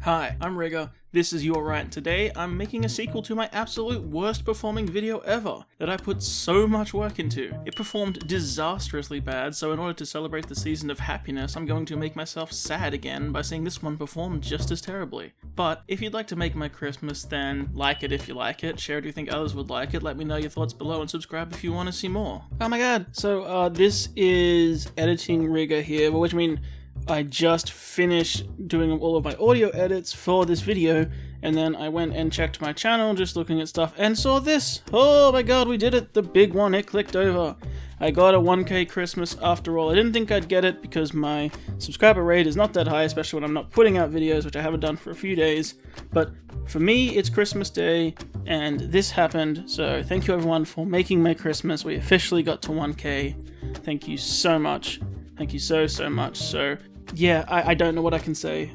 Hi, I'm Rigger, this is YAW, and today I'm making a sequel to my absolute worst performing video ever that I put so much work into. It performed disastrously bad, so in order to celebrate the season of happiness, I'm going to make myself sad again by seeing this one perform just as terribly. But if you'd like to make my Christmas, then like it if you like it, share it if you think others would like it, let me know your thoughts below, and subscribe if you want to see more. Oh my god, so this is editing Rigger here, which means I just finished doing all of my audio edits for this video, and then I went and checked my channel, just looking at stuff, and saw this! Oh my god, we did it! The big one, it clicked over. I got a 1k Christmas after all. I didn't think I'd get it because my subscriber rate is not that high, especially when I'm not putting out videos, which I haven't done for a few days. But for me, it's Christmas Day, and this happened, so thank you everyone for making my Christmas. We officially got to 1k. Thank you so much. Thank you so much. So yeah, I don't know what I can say.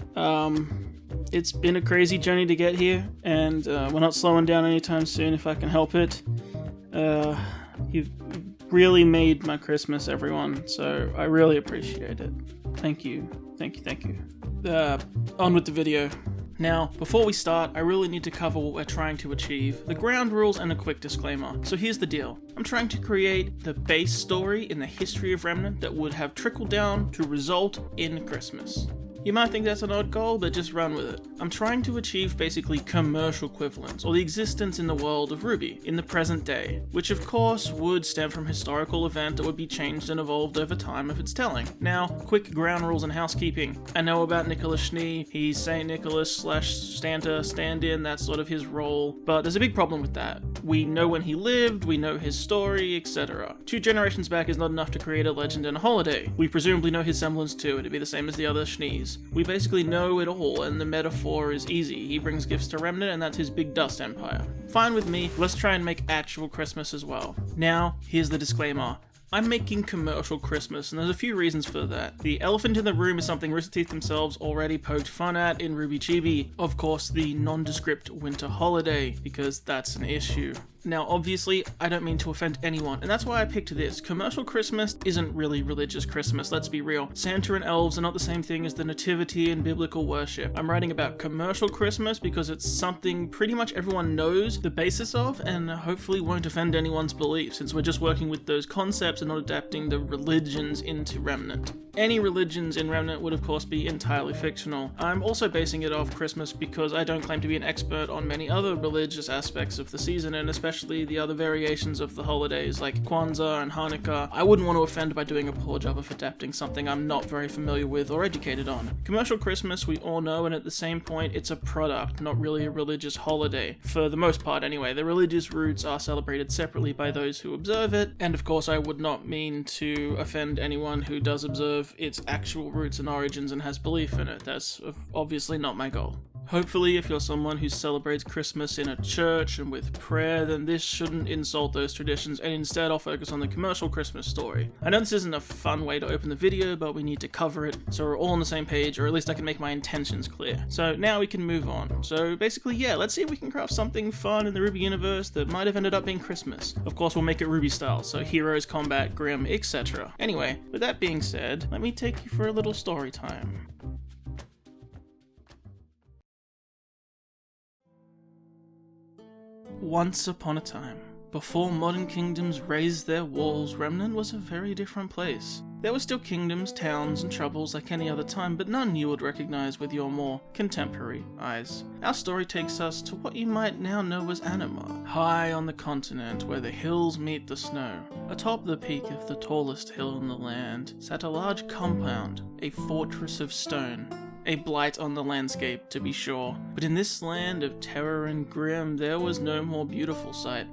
It's been a crazy journey to get here, and we're not slowing down anytime soon if I can help it. You've really made my Christmas, everyone, so I really appreciate it. Thank you. Thank you. On with the video. Now, before we start, I really need to cover what we're trying to achieve, the ground rules and a quick disclaimer. So here's the deal. I'm trying to create the base story in the history of Remnant that would have trickled down to result in Christmas. You might think that's an odd goal, but just run with it. I'm trying to achieve basically commercial equivalence, or the existence in the world of RWBY, in the present day, which of course would stem from historical event that would be changed and evolved over time of its telling. Now, quick ground rules and housekeeping. I know about Nicholas Schnee, he's St. Nicholas / Santa stand-in, that's sort of his role, but there's a big problem with that. We know when he lived, we know his story, etc. 2 generations back is not enough to create a legend and a holiday. We presumably know his semblance too, it'd be the same as the other Schnees. We basically know it all, and the metaphor is easy. He brings gifts to Remnant, and that's his big dust empire. Fine with me, let's try and make actual Christmas as well. Now, here's the disclaimer. I'm making commercial Christmas, and there's a few reasons for that. The elephant in the room is something Rooster Teeth themselves already poked fun at in RWBY Chibi. Of course, the Nondescript Winter Holiday, because that's an issue. Now, obviously, I don't mean to offend anyone, and that's why I picked this. Commercial Christmas isn't really religious Christmas, let's be real. Santa and elves are not the same thing as the nativity and biblical worship. I'm writing about commercial Christmas because it's something pretty much everyone knows the basis of, and hopefully won't offend anyone's beliefs, since we're just working with those concepts and not adapting the religions into Remnant. Any religions in Remnant would of course be entirely fictional. I'm also basing it off Christmas because I don't claim to be an expert on many other religious aspects of the season, and especially the other variations of the holidays like Kwanzaa and Hanukkah. I wouldn't want to offend by doing a poor job of adapting something I'm not very familiar with or educated on. Commercial Christmas we all know, and at the same point it's a product, not really a religious holiday. For the most part anyway, the religious roots are celebrated separately by those who observe it, and of course I would not mean to offend anyone who does observe its actual roots and origins and has belief in it. That's obviously not my goal. Hopefully, if you're someone who celebrates Christmas in a church and with prayer, then this shouldn't insult those traditions, and instead I'll focus on the commercial Christmas story. I know this isn't a fun way to open the video, but we need to cover it so we're all on the same page, or at least I can make my intentions clear. So now we can move on. So basically, yeah, let's see if we can craft something fun in the RWBY universe that might have ended up being Christmas. Of course, we'll make it RWBY style, so heroes, combat, grim, etc. Anyway, with that being said, let me take you for a little story time. Once upon a time, before modern kingdoms raised their walls, Remnant was a very different place. There were still kingdoms, towns, and troubles like any other time, but none you would recognize with your more contemporary eyes. Our story takes us to what you might now know as Anima, high on the continent where the hills meet the snow. Atop the peak of the tallest hill in the land sat a large compound, a fortress of stone. A blight on the landscape, to be sure, but in this land of terror and grim, there was no more beautiful sight.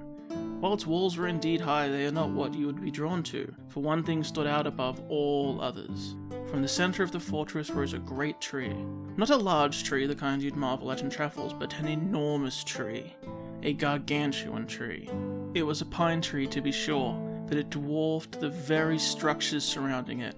While its walls were indeed high, they are not what you would be drawn to, for one thing stood out above all others. From the center of the fortress rose a great tree. Not a large tree, the kind you'd marvel at in travels, but an enormous tree. A gargantuan tree. It was a pine tree, to be sure, but it dwarfed the very structures surrounding it.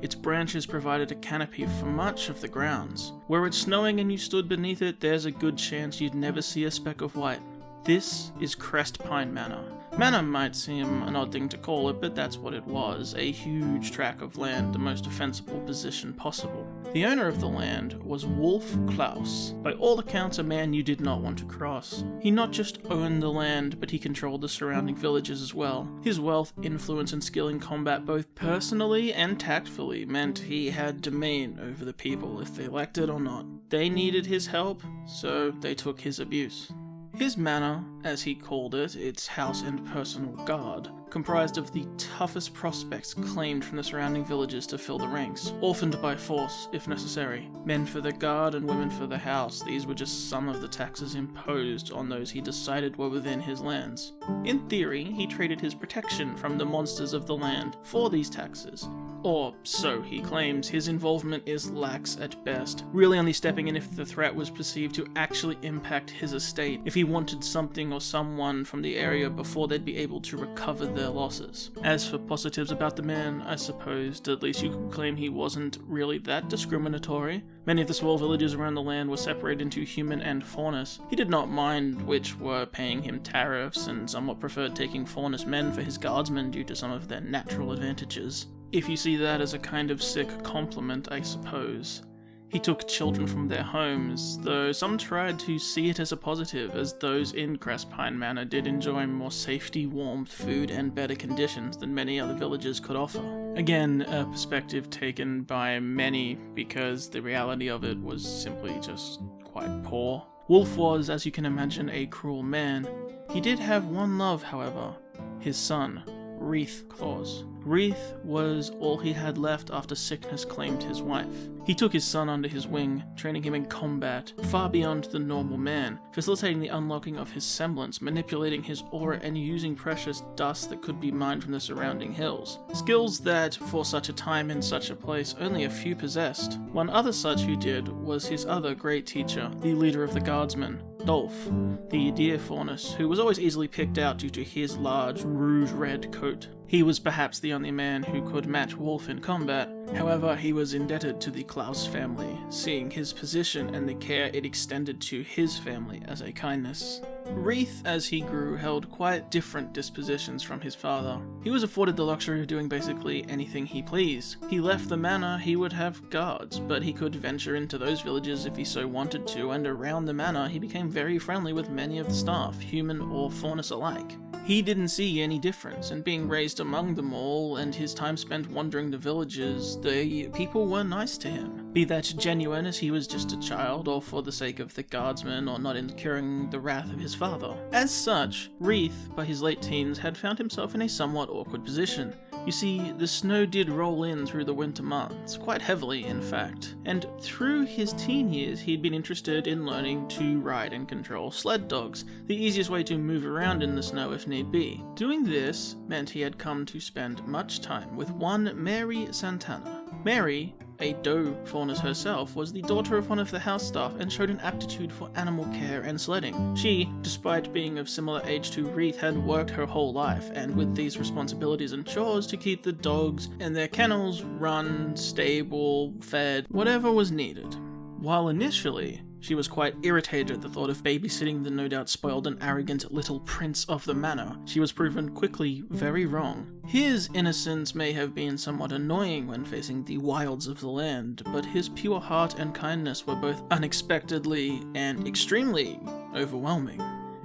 Its branches provided a canopy for much of the grounds. Were it snowing and you stood beneath it, there's a good chance you'd never see a speck of white. This is Crest Pine Manor. Manor might seem an odd thing to call it, but that's what it was, a huge tract of land, the most defensible position possible. The owner of the land was Wolf Klaus, by all accounts a man you did not want to cross. He not just owned the land, but he controlled the surrounding villages as well. His wealth, influence, and skill in combat both personally and tactfully meant he had domain over the people if they liked it or not. They needed his help, so they took his abuse. His manor, as he called it, its house and personal guard, comprised of the toughest prospects claimed from the surrounding villages to fill the ranks, orphaned by force if necessary. Men for the guard and women for the house, these were just some of the taxes imposed on those he decided were within his lands. In theory, he traded his protection from the monsters of the land for these taxes. Or so he claims. His involvement is lax at best, really only stepping in if the threat was perceived to actually impact his estate, if he wanted something or someone from the area before they'd be able to recover their losses. As for positives about the man, I suppose at least you could claim he wasn't really that discriminatory. Many of the small villages around the land were separated into human and faunus. He did not mind which were paying him tariffs, and somewhat preferred taking faunus men for his guardsmen due to some of their natural advantages. If you see that as a kind of sick compliment, I suppose. He took children from their homes, though some tried to see it as a positive, as those in Crest Pine Manor did enjoy more safety, warmth, food, and better conditions than many other villages could offer. Again, a perspective taken by many, because the reality of it was simply just quite poor. Wolf was, as you can imagine, a cruel man. He did have one love, however, his son, Wreath Claus. Wreath was all he had left after sickness claimed his wife. He took his son under his wing, training him in combat, far beyond the normal man, facilitating the unlocking of his semblance, manipulating his aura, and using precious dust that could be mined from the surrounding hills. Skills that, for such a time and such a place, only a few possessed. One other such who did was his other great teacher, the leader of the guardsmen, Dolph, the deer faunus, who was always easily picked out due to his large, rouge-red coat. He was perhaps the only man who could match Wolf in combat. However, he was indebted to the Klaus family, seeing his position and the care it extended to his family as a kindness. Wreath, as he grew, held quite different dispositions from his father. He was afforded the luxury of doing basically anything he pleased. He left the manor, he would have guards, but he could venture into those villages if he so wanted to, and around the manor he became very friendly with many of the staff, human or faunus alike. He didn't see any difference, and being raised among them all, and his time spent wandering the villages, the people were nice to him. Be that genuine as he was just a child, or for the sake of the guardsmen, or not incurring the wrath of his father. As such, Wreath, by his late teens, had found himself in a somewhat awkward position. You see, the snow did roll in through the winter months, quite heavily in fact, and through his teen years he'd been interested in learning to ride and control sled dogs, the easiest way to move around in the snow if need be. Doing this meant he had come to spend much time with one Mary Santana. Mary, a doe faunus herself, was the daughter of one of the house staff and showed an aptitude for animal care and sledding. She, despite being of similar age to Wreath, had worked her whole life, and with these responsibilities and chores to keep the dogs and their kennels run, stable, fed, whatever was needed. While initially, she was quite irritated at the thought of babysitting the no doubt spoiled and arrogant little prince of the manor, she was proven quickly very wrong. His innocence may have been somewhat annoying when facing the wilds of the land, but his pure heart and kindness were both unexpectedly and extremely overwhelming.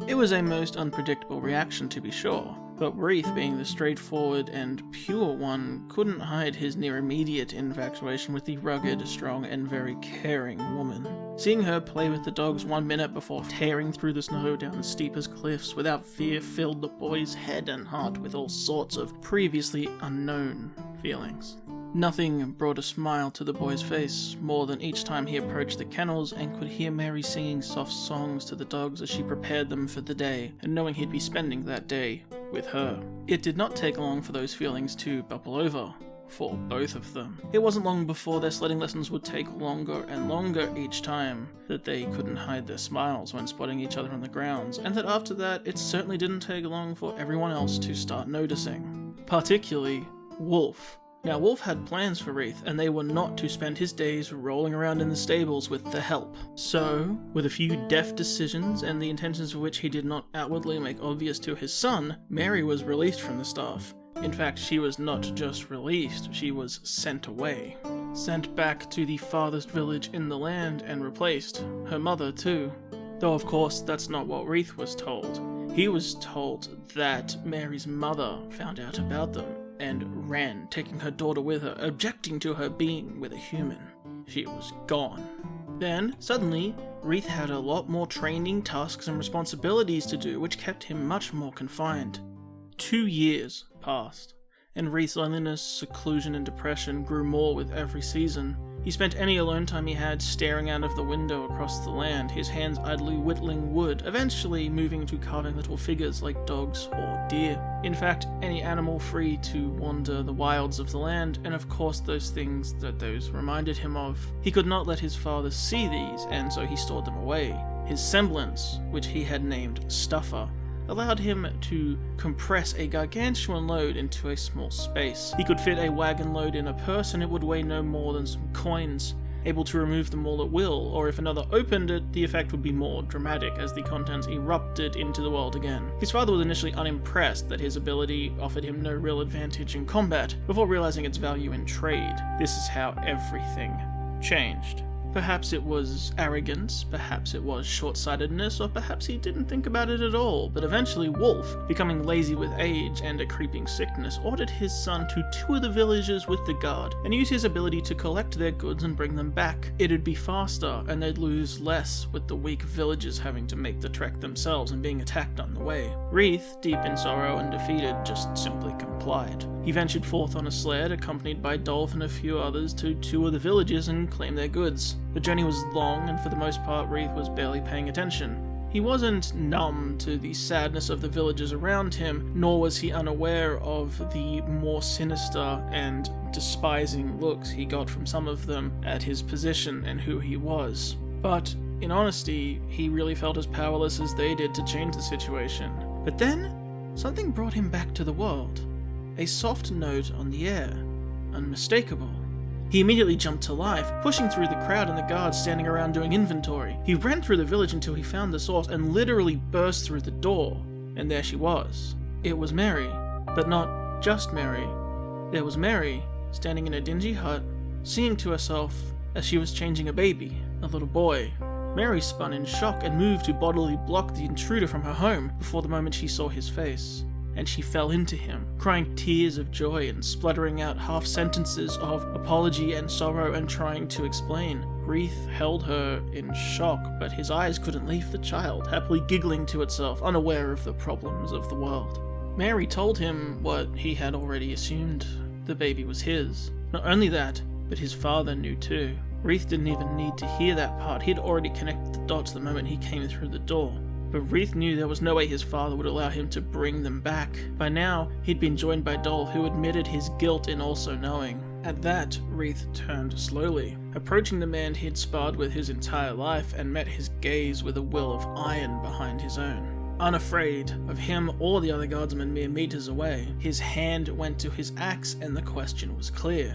It was a most unpredictable reaction, to be sure, but Wreath, being the straightforward and pure one, couldn't hide his near-immediate infatuation with the rugged, strong, and very caring woman. Seeing her play with the dogs 1 minute before tearing through the snow down the steepest cliffs without fear filled the boy's head and heart with all sorts of previously unknown feelings. Nothing brought a smile to the boy's face more than each time he approached the kennels and could hear Mary singing soft songs to the dogs as she prepared them for the day, and knowing he'd be spending that day with her. It did not take long for those feelings to bubble over, for both of them. It wasn't long before their sledding lessons would take longer and longer each time, that they couldn't hide their smiles when spotting each other on the grounds, and that after that it certainly didn't take long for everyone else to start noticing. Particularly Wolf, Now Wolf had plans for Wreath, and they were not to spend his days rolling around in the stables with the help. So, with a few deft decisions and the intentions of which he did not outwardly make obvious to his son, Mary was released from the staff. In fact, she was not just released, she was sent away. Sent back to the farthest village in the land and replaced. Her mother too. Though of course that's not what Wreath was told. He was told that Mary's mother found out about them and ran, taking her daughter with her, objecting to her being with a human. She was gone. Then, suddenly, Wreath had a lot more training, tasks and responsibilities to do, which kept him much more confined. 2 years passed, and Wreath's loneliness, seclusion and depression grew more with every season. He spent any alone time he had staring out of the window across the land, his hands idly whittling wood, eventually moving to carving little figures like dogs or deer. In fact, any animal free to wander the wilds of the land, and of course those things that those reminded him of. He could not let his father see these, and so he stored them away. His semblance, which he had named Stuffer, allowed him to compress a gargantuan load into a small space. He could fit a wagon load in a purse and it would weigh no more than some coins, able to remove them all at will, or if another opened it, the effect would be more dramatic as the contents erupted into the world again. His father was initially unimpressed that his ability offered him no real advantage in combat, before realizing its value in trade. This is how everything changed. Perhaps it was arrogance, perhaps it was short-sightedness, or perhaps he didn't think about it at all, but eventually Wolf, becoming lazy with age and a creeping sickness, ordered his son to tour the villages with the guard, and use his ability to collect their goods and bring them back. It'd be faster, and they'd lose less with the weak villagers having to make the trek themselves and being attacked on the way. Wreath, deep in sorrow and defeated, just simply complied. He ventured forth on a sled, accompanied by Dolph and a few others, to tour the villages and claim their goods. The journey was long, and for the most part Wreath was barely paying attention. He wasn't numb to the sadness of the villagers around him, nor was he unaware of the more sinister and despising looks he got from some of them at his position and who he was. But, in honesty, he really felt as powerless as they did to change the situation. But then, something brought him back to the world. A soft note on the air. Unmistakable. He immediately jumped to life, pushing through the crowd and the guards standing around doing inventory. He ran through the village until he found the source and literally burst through the door. And there she was. It was Mary. But not just Mary. There was Mary, standing in a dingy hut, singing to herself as she was changing a baby, a little boy. Mary spun in shock and moved to bodily block the intruder from her home before the moment she saw his face. And she fell into him, crying tears of joy and spluttering out half sentences of apology and sorrow and trying to explain. Wreath held her in shock, but his eyes couldn't leave the child, happily giggling to itself, unaware of the problems of the world. Mary told him what he had already assumed. The baby was his. Not only that, but his father knew too. Wreath didn't even need to hear that part. He'd already connected the dots the moment he came through the door. But Wreath knew there was no way his father would allow him to bring them back. By now, he'd been joined by Dolph, who admitted his guilt in also knowing. At that, Wreath turned slowly, approaching the man he'd sparred with his entire life, and met his gaze with a will of iron behind his own. Unafraid of him or the other guardsmen mere meters away, his hand went to his axe and the question was clear.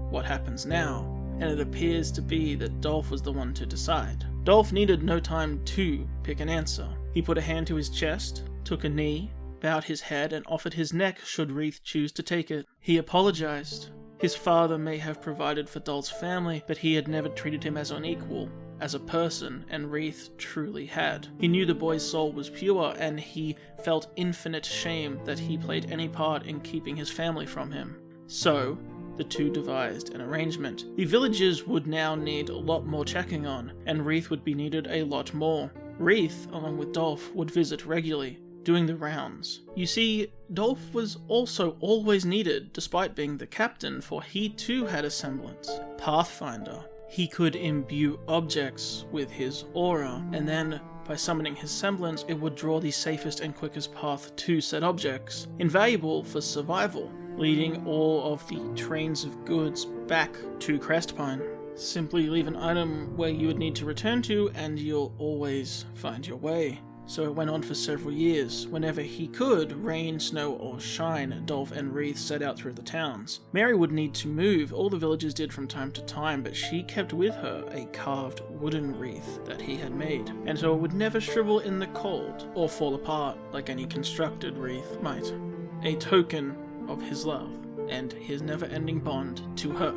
What happens now? And it appears to be that Dolph was the one to decide. Dolph needed no time to pick an answer. He put a hand to his chest, took a knee, bowed his head, and offered his neck should Wreath choose to take it. He apologized. His father may have provided for Dolph's family, but he had never treated him as an equal, as a person, and Wreath truly had. He knew the boy's soul was pure, and he felt infinite shame that he played any part in keeping his family from him. So, the two devised an arrangement. The villagers would now need a lot more checking on, and Wreath would be needed a lot more. Wreath, along with Dolph, would visit regularly, doing the rounds. You see, Dolph was also always needed, despite being the captain, for he too had a semblance. Pathfinder. He could imbue objects with his aura, and then, by summoning his semblance, it would draw the safest and quickest path to said objects, invaluable for survival, leading all of the trains of goods back to Crestpine. Simply leave an item where you would need to return to, and you'll always find your way. So it went on for several years. Whenever he could, rain, snow, or shine, Dolph and Wreath set out through the towns. Mary would need to move, all the villagers did from time to time, but she kept with her a carved wooden wreath that he had made, and so it would never shrivel in the cold, or fall apart like any constructed wreath might. A token of his love, and his never-ending bond to her.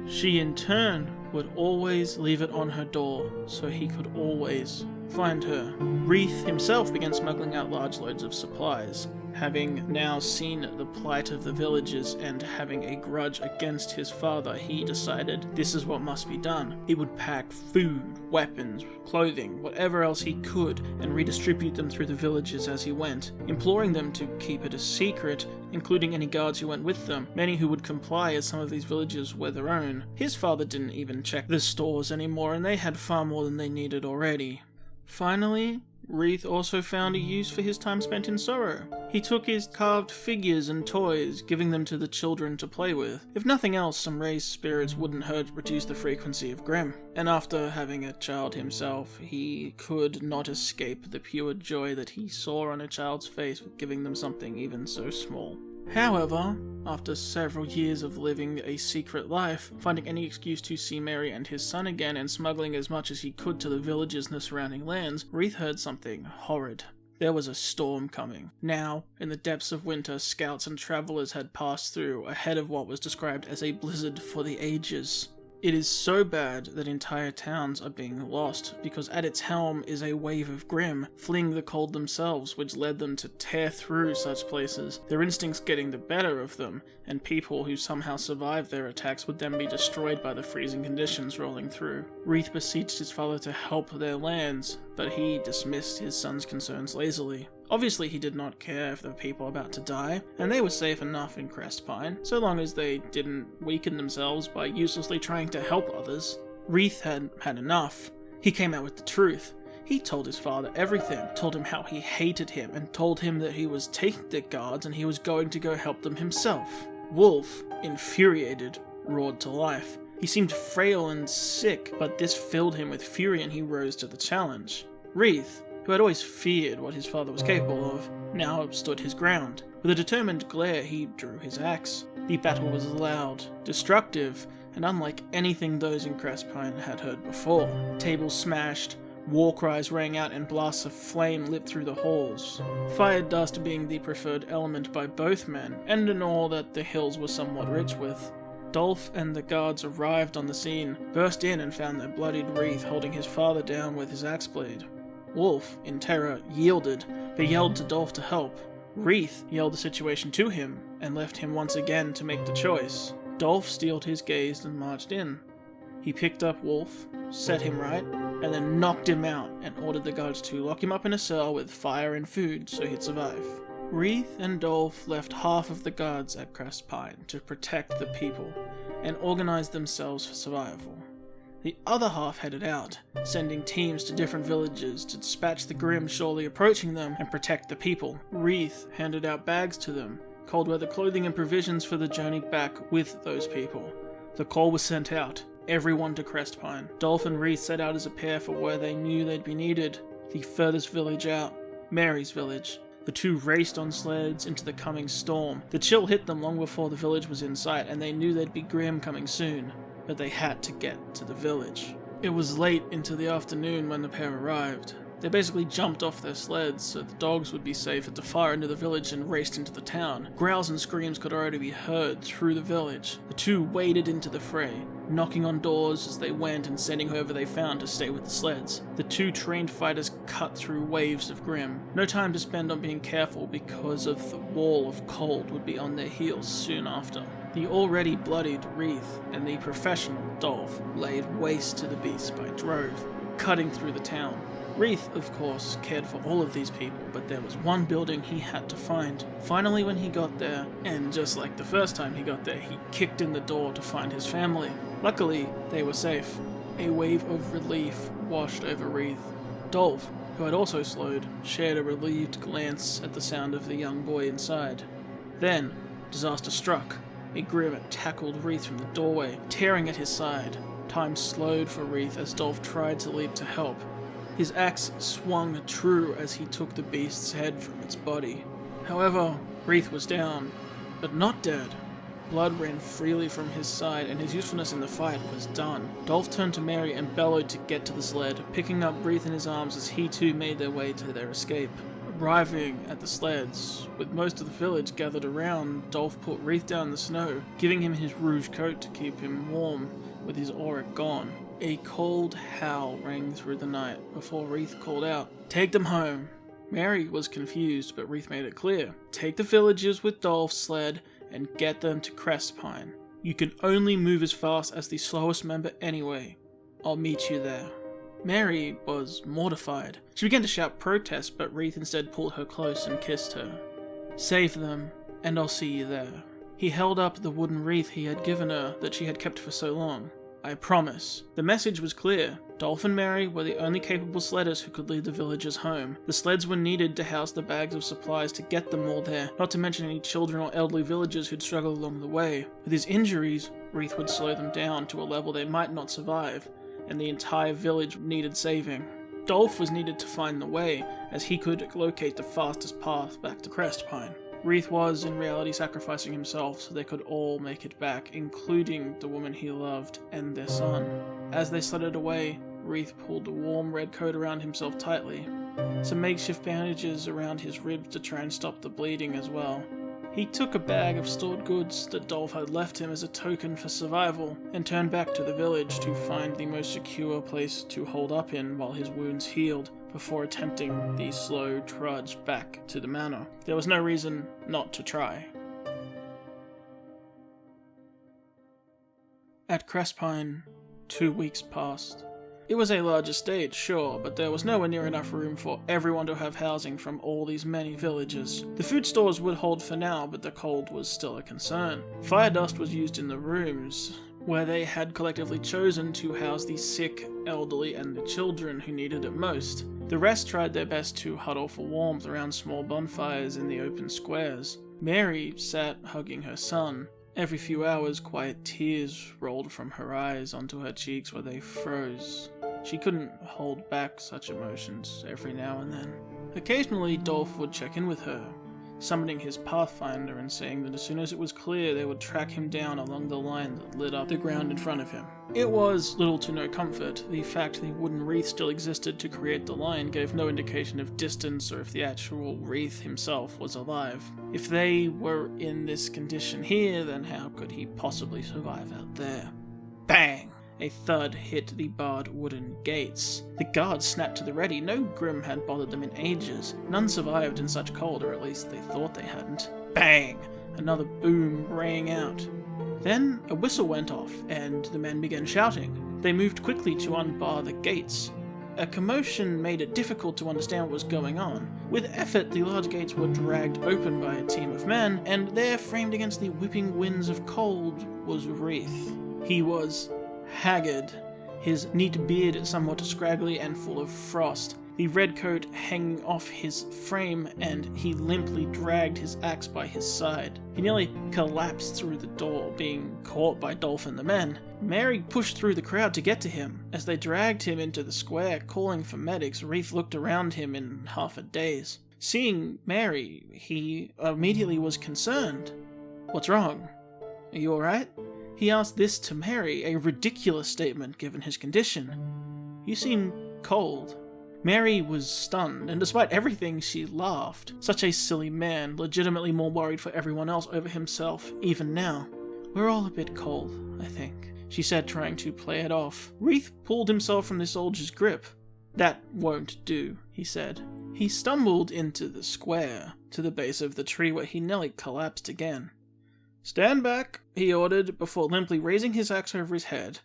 She in turn would always leave it on her door, so he could always find her. Wreath himself began smuggling out large loads of supplies. Having now seen the plight of the villagers and having a grudge against his father, he decided this is what must be done. He would pack food, weapons, clothing, whatever else he could, and redistribute them through the villages as he went, imploring them to keep it a secret, including any guards who went with them, many who would comply as some of these villages were their own. His father didn't even check the stores anymore, and they had far more than they needed already. Finally, Wreath also found a use for his time spent in sorrow. He took his carved figures and toys, giving them to the children to play with. If nothing else, some raised spirits wouldn't hurt to reduce the frequency of Grimm. And after having a child himself, he could not escape the pure joy that he saw on a child's face with giving them something even so small. However, after several years of living a secret life, finding any excuse to see Mary and his son again, and smuggling as much as he could to the villages and the surrounding lands, Wreath heard something horrid. There was a storm coming. Now, in the depths of winter, scouts and travelers had passed through, ahead of what was described as a blizzard for the ages. It is so bad that entire towns are being lost, because at its helm is a wave of Grimm, fleeing the cold themselves, which led them to tear through such places, their instincts getting the better of them, and people who somehow survived their attacks would then be destroyed by the freezing conditions rolling through. Wreath beseeched his father to help their lands, but he dismissed his son's concerns lazily. Obviously he did not care if the people were about to die, and they were safe enough in Crestpine, so long as they didn't weaken themselves by uselessly trying to help others. Wreath had had enough. He came out with the truth. He told his father everything, told him how he hated him, and told him that he was taking the guards and he was going to go help them himself. Wolf, infuriated, roared to life. He seemed frail and sick, but this filled him with fury and he rose to the challenge. Wreath, who had always feared what his father was capable of, now stood his ground. With a determined glare, he drew his axe. The battle was loud, destructive, and unlike anything those in Crestpine had heard before. Tables smashed, war cries rang out, and blasts of flame lit through the halls. Fire dust being the preferred element by both men, and an ore that the hills were somewhat rich with. Dolph and the guards arrived on the scene, burst in and found their bloodied Wreath holding his father down with his axe blade. Wolf, in terror, yielded, but yelled to Dolph to help. Wreath yelled the situation to him, and left him once again to make the choice. Dolph steeled his gaze and marched in. He picked up Wolf, set him right, and then knocked him out, and ordered the guards to lock him up in a cell with fire and food so he'd survive. Wreath and Dolph left half of the guards at Crestpine to protect the people, and organized themselves for survival. The other half headed out, sending teams to different villages to dispatch the Grimm surely approaching them and protect the people. Wreath handed out bags to them, cold weather clothing and provisions for the journey back with those people. The call was sent out, everyone to Crestpine. Dolph and Wreath set out as a pair for where they knew they'd be needed, the furthest village out, Mary's village. The two raced on sleds into the coming storm. The chill hit them long before the village was in sight, and they knew there'd be Grimm coming soon. But they had to get to the village. It was late into the afternoon when the pair arrived. They basically jumped off their sleds so the dogs would be safe at the far end of the village and raced into the town. Growls and screams could already be heard through the village. The two waded into the fray, knocking on doors as they went and sending whoever they found to stay with the sleds. The two trained fighters cut through waves of Grimm. No time to spend on being careful because of the wall of cold would be on their heels soon after. The already bloodied Wreath and the professional Dolph laid waste to the beasts by drove, cutting through the town. Wreath, of course, cared for all of these people, but there was one building he had to find. Finally, when he got there, and just like the first time he got there, he kicked in the door to find his family. Luckily, they were safe. A wave of relief washed over Wreath. Dolph, who had also slowed, shared a relieved glance at the sound of the young boy inside. Then, disaster struck. A Grimm tackled Wreath from the doorway, tearing at his side. Time slowed for Wreath as Dolph tried to leap to help. His axe swung true as he took the beast's head from its body. However, Wreath was down, but not dead. Blood ran freely from his side, and his usefulness in the fight was done. Dolph turned to Mary and bellowed to get to the sled, picking up Wreath in his arms as he too made their way to their escape. Arriving at the sleds, with most of the village gathered around, Dolph put Wreath down in the snow, giving him his rouge coat to keep him warm with his auric gone. A cold howl rang through the night before Wreath called out, "Take them home." Mary was confused, but Wreath made it clear. "Take the villagers with Dolph's sled and get them to Crestpine. You can only move as fast as the slowest member anyway. I'll meet you there." Mary was mortified. She began to shout protest, but Wreath instead pulled her close and kissed her. "Save them, and I'll see you there." He held up the wooden wreath he had given her that she had kept for so long. "I promise." The message was clear. Dolph and Mary were the only capable sledders who could lead the villagers home. The sleds were needed to house the bags of supplies to get them all there, not to mention any children or elderly villagers who'd struggled along the way. With his injuries, Wreath would slow them down to a level they might not survive, and the entire village needed saving. Dolph was needed to find the way, as he could locate the fastest path back to Crestpine. Wreath was, in reality, sacrificing himself so they could all make it back, including the woman he loved and their son. As they sledded away, Wreath pulled the warm red coat around himself tightly, some makeshift bandages around his ribs to try and stop the bleeding as well. He took a bag of stored goods that Dolph had left him as a token for survival, and turned back to the village to find the most secure place to hold up in while his wounds healed, before attempting the slow trudge back to the manor. There was no reason not to try. At Crestpine, 2 weeks passed. It was a large estate, sure, but there was nowhere near enough room for everyone to have housing from all these many villages. The food stores would hold for now, but the cold was still a concern. Fire dust was used in the rooms, where they had collectively chosen to house the sick, elderly, and the children who needed it most. The rest tried their best to huddle for warmth around small bonfires in the open squares. Mary sat hugging her son. Every few hours, quiet tears rolled from her eyes onto her cheeks where they froze. She couldn't hold back such emotions every now and then. Occasionally, Dolph would check in with her, summoning his Pathfinder and saying that as soon as it was clear, they would track him down along the line that lit up the ground in front of him. It was little to no comfort. The fact the wooden wreath still existed to create the line gave no indication of distance or if the actual wreath himself was alive. If they were in this condition here, then how could he possibly survive out there? Bang! A thud hit the barred wooden gates. The guards snapped to the ready. No Grim had bothered them in ages. None survived in such cold, or at least they thought they hadn't. Bang! Another boom rang out. Then a whistle went off, and the men began shouting. They moved quickly to unbar the gates. A commotion made it difficult to understand what was going on. With effort, the large gates were dragged open by a team of men, and there, framed against the whipping winds of cold, was Wreath. He was haggard, his neat beard somewhat scraggly and full of frost, the red coat hanging off his frame, and he limply dragged his axe by his side. He nearly collapsed through the door, being caught by Dolph and the men. Mary pushed through the crowd to get to him. As they dragged him into the square, calling for medics, Wreath looked around him in half a daze. Seeing Mary, he immediately was concerned. "What's wrong? Are you alright?" He asked this to Mary, a ridiculous statement given his condition. "You seem cold." Mary was stunned, and despite everything, she laughed. Such a silly man, legitimately more worried for everyone else over himself, even now. "We're all a bit cold, I think," she said, trying to play it off. Wreath pulled himself from the soldier's grip. "That won't do," he said. He stumbled into the square, to the base of the tree where he nearly collapsed again. "Stand back," he ordered, before limply raising his axe over his head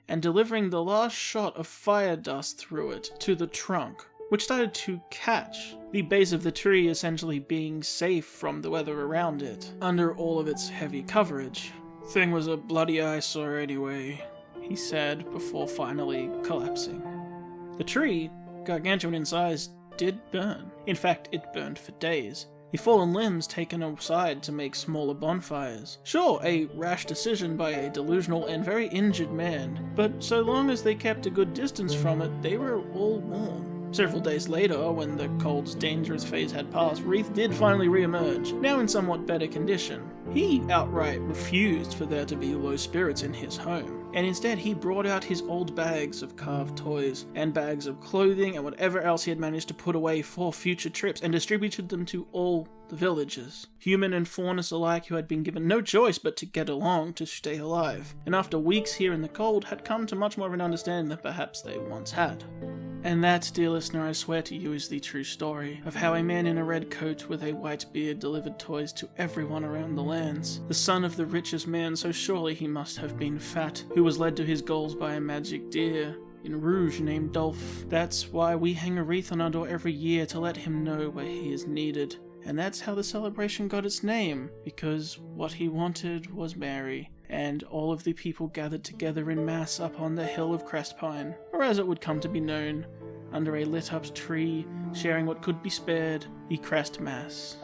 and delivering the last shot of fire dust through it to the trunk, which started to catch, the base of the tree essentially being safe from the weather around it, under all of its heavy coverage. "Thing was a bloody eyesore anyway," he said, before finally collapsing. The tree, gargantuan in size, did burn. In fact, it burned for days. The fallen limbs taken aside to make smaller bonfires. Sure, a rash decision by a delusional and very injured man, but so long as they kept a good distance from it, they were all warm. Several days later, when the cold's dangerous phase had passed, Wreath did finally re-emerge, now in somewhat better condition. He outright refused for there to be low spirits in his home, and instead he brought out his old bags of carved toys, and bags of clothing, and whatever else he had managed to put away for future trips, and distributed them to all the villagers, human and faunus alike, who had been given no choice but to get along to stay alive, and after weeks here in the cold had come to much more of an understanding than perhaps they once had. And that, dear listener, I swear to you, is the true story of how a man in a red coat with a white beard delivered toys to everyone around the lands. The son of the richest man, so surely he must have been fat, who was led to his goals by a magic deer in Rouge named Dolph. That's why we hang a wreath on our door every year, to let him know where he is needed. And that's how the celebration got its name, because what he wanted was Mary, and all of the people gathered together in mass up on the hill of Crestpine, or as it would come to be known, under a lit-up tree, sharing what could be spared, the Crest Mass.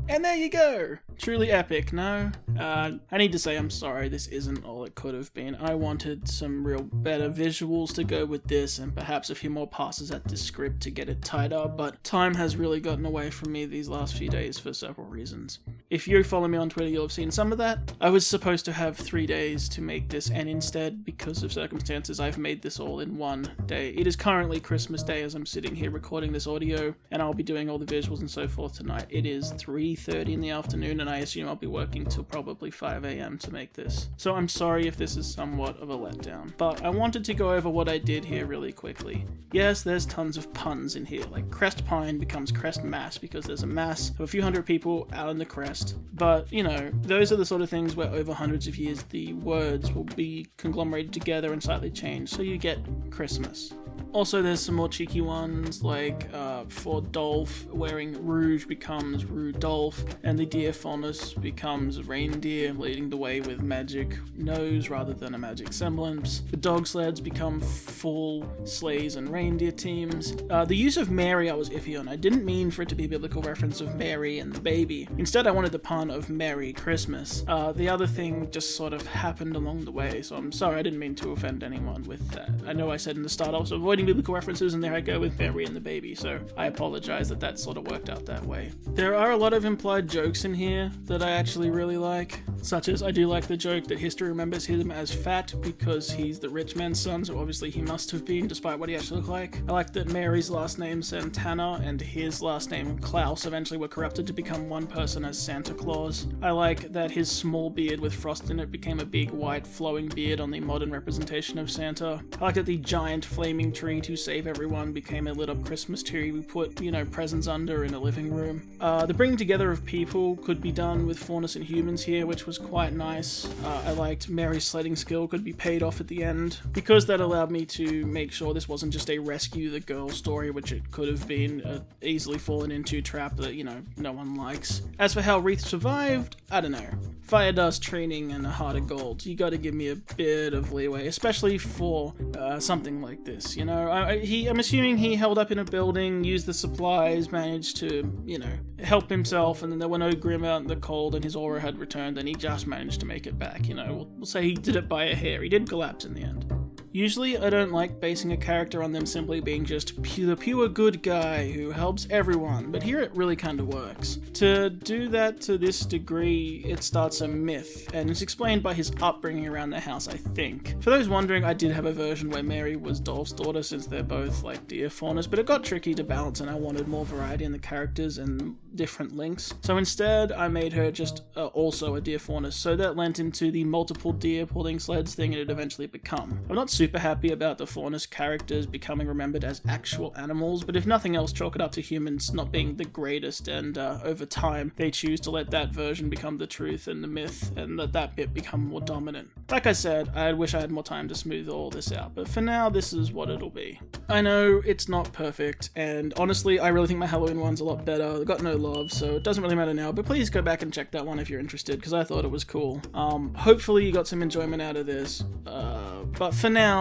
And there you go! Truly epic, no? I need to say I'm sorry, this isn't all it could have been. I wanted some real better visuals to go with this, and perhaps a few more passes at the script to get it tied up, but time has really gotten away from me these last few days for several reasons. If you follow me on Twitter, you'll have seen some of that. I was supposed to have 3 days to make this, and instead, because of circumstances, I've made this all in 1 day. It is currently Christmas Day as I'm sitting here recording this audio, and I'll be doing all the visuals and so forth tonight. It is 3:30 in the afternoon, and I assume I'll be working till probably 5 AM to make this. So I'm sorry if this is somewhat of a letdown, but I wanted to go over what I did here really quickly. Yes, there's tons of puns in here, like Crestpine becomes Crest Mass because there's a mass of a few hundred people out on the crest, but you know, those are the sort of things where over hundreds of years the words will be conglomerated together and slightly changed, so you get Christmas. Also, there's some more cheeky ones, like for Dolph, wearing Rouge becomes Rudolph, and the deer faunus becomes reindeer, leading the way with magic nose rather than a magic semblance. The dog sleds become full sleighs and reindeer teams. The use of Mary I was iffy on. I didn't mean for it to be a biblical reference of Mary and the baby. Instead, I wanted the pun of Merry Christmas. The other thing just sort of happened along the way, so I'm sorry, I didn't mean to offend anyone with that. I know I said in the start I was avoiding biblical references, and there I go with Mary and the baby, so I apologize that sort of worked out that way. There are a lot of implied jokes in here that I actually really like, such as I do like the joke that history remembers him as fat because he's the rich man's son, so obviously he must have been, despite what he actually looked like. I like that Mary's last name Santana and his last name Klaus eventually were corrupted to become one person as Santa Claus. I like that his small beard with frost in it became a big white flowing beard on the modern representation of Santa. I like that the giant flaming tree to save everyone became a lit up Christmas tree we put, you know, presents under in a living room. The bringing together of people could be done with faunus and humans here, which was quite nice. I liked Mary's sledding skill could be paid off at the end, because that allowed me to make sure this wasn't just a rescue the girl story, which it could have been, easily fallen into trap that, you know, no one likes. As for how Wreath survived, I don't know. Fire dust, training, and a heart of gold. You gotta give me a bit of leeway, especially for something like this, you know? I'm assuming he held up in a building, used the supplies, managed to, you know, help himself, and then there were no Grim out in the cold, and his aura had returned, and he just managed to make it back, you know? We'll say he did it by a hair. He did collapse in the end. Usually, I don't like basing a character on them simply being just the pure good guy who helps everyone, but here it really kind of works. To do that to this degree, it starts a myth, and it's explained by his upbringing around the house, I think. For those wondering, I did have a version where Mary was Dolph's daughter, since they're both like deer faunas, but it got tricky to balance, and I wanted more variety in the characters and different links. So instead, I made her just also a deer faunus, so that lent into the multiple deer pulling sleds thing it had eventually become. I'm not super happy about the faunus characters becoming remembered as actual animals, but if nothing else, chalk it up to humans not being the greatest, and over time, they choose to let that version become the truth and the myth, and let that bit become more dominant. Like I said, I wish I had more time to smooth all this out, but for now, this is what it'll be. I know it's not perfect, and honestly, I really think my Halloween one's a lot better. It got no love, so it doesn't really matter now, but please go back and check that one if you're interested, because I thought it was cool. Hopefully you got some enjoyment out of this, but for now,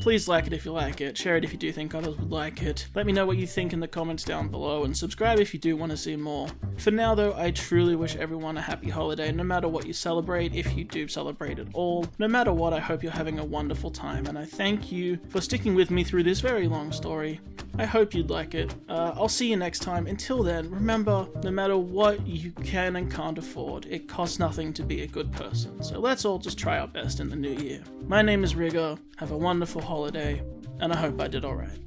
Please like it if you like it, share it if you do think others would like it, let me know what you think in the comments down below, and subscribe if you do want to see more. For now though, I truly wish everyone a happy holiday, no matter what you celebrate, if you do celebrate at all. No matter what, I hope you're having a wonderful time, and I thank you for sticking with me through this very long story. I hope you'd like it. I'll see you next time. Until then, remember, no matter what you can and can't afford, it costs nothing to be a good person. So let's all just try our best in the new year. My name is Rigger, have a wonderful holiday, and I hope I did alright.